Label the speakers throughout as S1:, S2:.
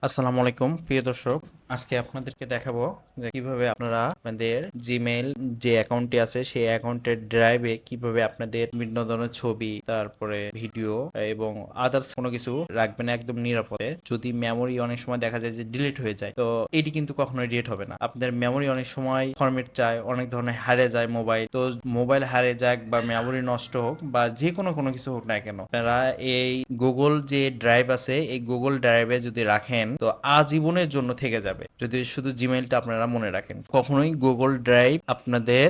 S1: আসসালামু আলাইকুম প্রিয় দর্শক। আজকে আপনাদেরকে দেখাবো যে কিভাবে আপনারা আপনাদের জিমেইল যে অ্যাকাউন্টটি আছে সেই অ্যাকাউন্টের ড্রাইভে কিভাবে আপনাদের বিভিন্ন ধরনের ছবি, তারপরে ভিডিও এবং আদার্স কোনো কিছু রাখবেন একদম নিরাপদে। যদি মেমোরি অনেক সময় দেখা যায় যে ডিলিট হয়ে যায়, তো এটি কিন্তু কখনোই ডিলিট হবে না। আপনাদের মেমোরি অনেক সময় ফরম্যাট চায়, অনেক ধরনের হারিয়ে যায় মোবাইল, তো মোবাইল হারিয়ে যাক বা মেমোরি নষ্ট হোক বা যে কোনো কিছু হোক না কেন, আপনারা এই গুগল যে ড্রাইভ আছে এই গুগল ড্রাইভে যদি রাখেন তো আজীবনের জন্য থেকে যাবে। যদি শুধু জিমেইলটা আপনারা মনে রাখেন, কখনোই গুগল ড্রাইভ আপনাদের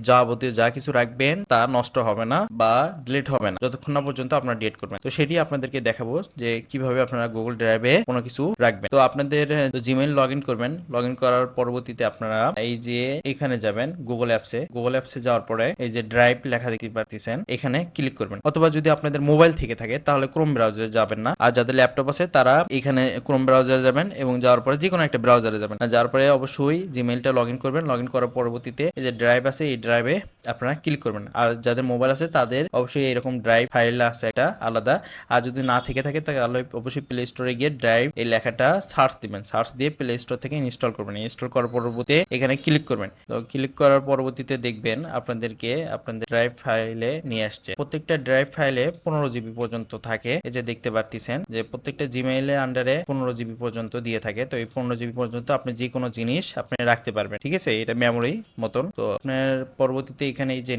S1: যাবতীয় যা কিছু রাখবেন তা নষ্ট হবে না বা ডিলিট হবে না যতক্ষণ না পর্যন্ত আপনারা ডিলিট করবেন। তো সেটি আপনাদেরকে দেখাবো যে কিভাবে আপনারা গুগল ড্রাইভে কোনো কিছু রাখবেন। তো আপনাদের জিমেইল লগ ইন করবেন। লগ ইন করার পরবর্তীতে আপনারা এই যে এখানে যাবেন গুগল অ্যাপসে যাওয়ার পরে এই যে ড্রাইভ লেখা দেখতে পাচ্ছেন, এখানে ক্লিক করবেন। অথবা যদি আপনাদের মোবাইল থেকে থাকে তাহলে ক্রোম ব্রাউজারে যাবেন না, আর যাদের ল্যাপটপ আছে তারা এখানে ক্রোম ব্রাউজারে যাবেন এবং যাওয়ার পরে যে কোনো একটা ব্রাউজারে যাবেন। যাওয়ার পরে অবশ্যই জিমেইলটা লগ ইন করবেন। লগ ইন করার পরবর্তীতে এই যে ড্রাইভ আছে এই ড্রাইভে আপনারা ক্লিক করবেন। আর যাদের মোবাইল আছে তাদের অবশ্যই এরকম ড্রাইভ ফাইল আছে একটা আলাদা। আর যদি না থেকে থাকে তাহলে অবশ্যই প্লে স্টোরে গিয়ে ড্রাইভ এই লেখাটা সার্চ দিবেন। সার্চ দিয়ে প্লে স্টোর থেকে ইনস্টল করবেন। ইনস্টল করার পরবর্তীতে এখানে ক্লিক করবেন। তো ক্লিক করার পরবর্তীতে দেখবেন আপনাদেরকে আপনাদের ড্রাইভ ফাইলে নিয়ে আসছে। প্রত্যেকটা ড্রাইভ ফাইলে 15 জিবি পর্যন্ত থাকে। এই যে দেখতে পাচ্ছেন যে প্রত্যেকটা জিমেইলের আন্ডারে 15 জিবি পর্যন্ত দিয়ে থাকে। তো এই 15 জিবি পর্যন্ত আপনি যে কোনো জিনিস আপনি রাখতে পারবেন, ঠিক আছে? এটা মেমোরি মতন। তো আপনার পরবর্তীতে এখানে এই যে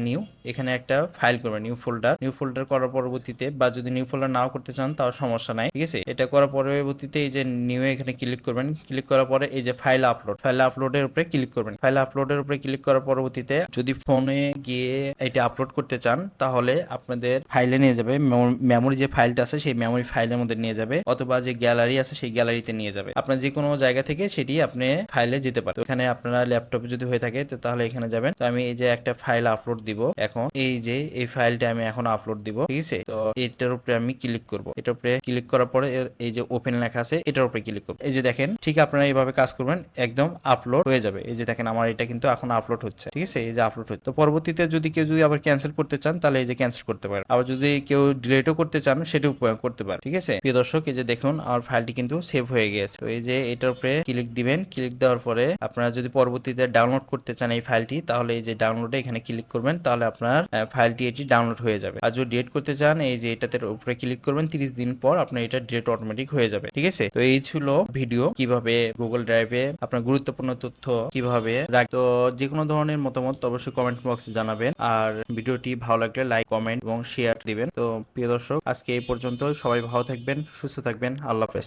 S1: এখানে একটা ফাইল করবেন, নিউ ফোল্ডার করার পরবর্তীতে, বা যদি নিউ ফোল্ডার নাও করতে চান তাও সমস্যা নাই, ঠিক আছে? এটা করার পরবর্তীতে এই যে নিউ এখানে ক্লিক করবেন। ক্লিক করার পরে এই যে ফাইল আপলোডের উপরে ক্লিক করবেন। ফাইল আপলোডের উপরে ক্লিক করার পরবর্তীতে যদি ফোনে গিয়ে এটা আপলোড করতে চান তাহলে আপনাদের ফাইলে নিয়ে যাবে, মেমোরি যে ফাইলটা আছে সেই মেমোরি ফাইলের মধ্যে নিয়ে যাবে, অথবা যে গ্যালারি আছে সেই গ্যালারিতে নিয়ে যাবে। আপনার যে কোনো জায়গা থেকে সেটি আপনি ফাইলে যেতে পারেন। এখানে আপনারা ল্যাপটপে যদি হয়ে থাকে তো তাহলে এখানে যাবেন। তো আমি এই যে একটা ফাইল আপলোড দিব এখন, এই যে এই ফাইলটা আমি এখন আপলোড দিব, ঠিক আছে? তো এটার উপরে আমি ক্লিক করব। এটার উপরে ক্লিক করার পরে এই যে ওপেন লেখা আছে এটার উপরে ক্লিক করব। এই যে দেখেন, ঠিক আপনারা এইভাবে কাজ করবেন, একদম আপলোড হয়ে যাবে। এই যে দেখেন আমার এটা কিন্তু এখন আপলোড হচ্ছে, ঠিক আছে? এই যে আপলোড হচ্ছে। তো পরবর্তীতে যদি কেউ আবার ক্যান্সেল করতে চান তাহলে এই যে ক্যান্সেল করতে পারেন। আবার যদি কেউ ডিলিটও করতে চান সেটাও করতে পারেন, ঠিক আছে? প্রিয় দর্শক, এই যে দেখুন আমার ফাইলটি কিন্তু সেভ হয়ে গেছে। তো এই যে এটার উপরে ক্লিক দিবেন। ক্লিক দেওয়ার পরে আপনারা যদি পরবর্তীতে ডাউনলোড করতে চান এই ফাইলটি, তাহলে এই যে ডাউনলোডে এখানে ক্লিক করবেন, তাহলে আপনার ফাইলটি এটি ডাউনলোড হয়ে যাবে। আর যদি ডিলিট করতে চান এই যে এটাতে উপরে ক্লিক করবেন, 30 দিন পর আপনার এটা ডিলিট অটোমেটিক হয়ে যাবে, ঠিক আছে? তো এই ছিল ভিডিও কিভাবে গুগল ড্রাইভে আপনার গুরুত্বপূর্ণ তথ্য কিভাবে তো যে কোনো ধরনের মতামত অবশ্যই কমেন্ট বক্সে জানাবেন। আর ভিডিওটি ভালো লাগলে লাইক, কমেন্ট এবং শেয়ার দিবেন। তো প্রিয় দর্শক, আজকে এই পর্যন্ত। সবাই ভালো থাকবেন, সুস্থ থাকবেন। আল্লাহ হাফেজ।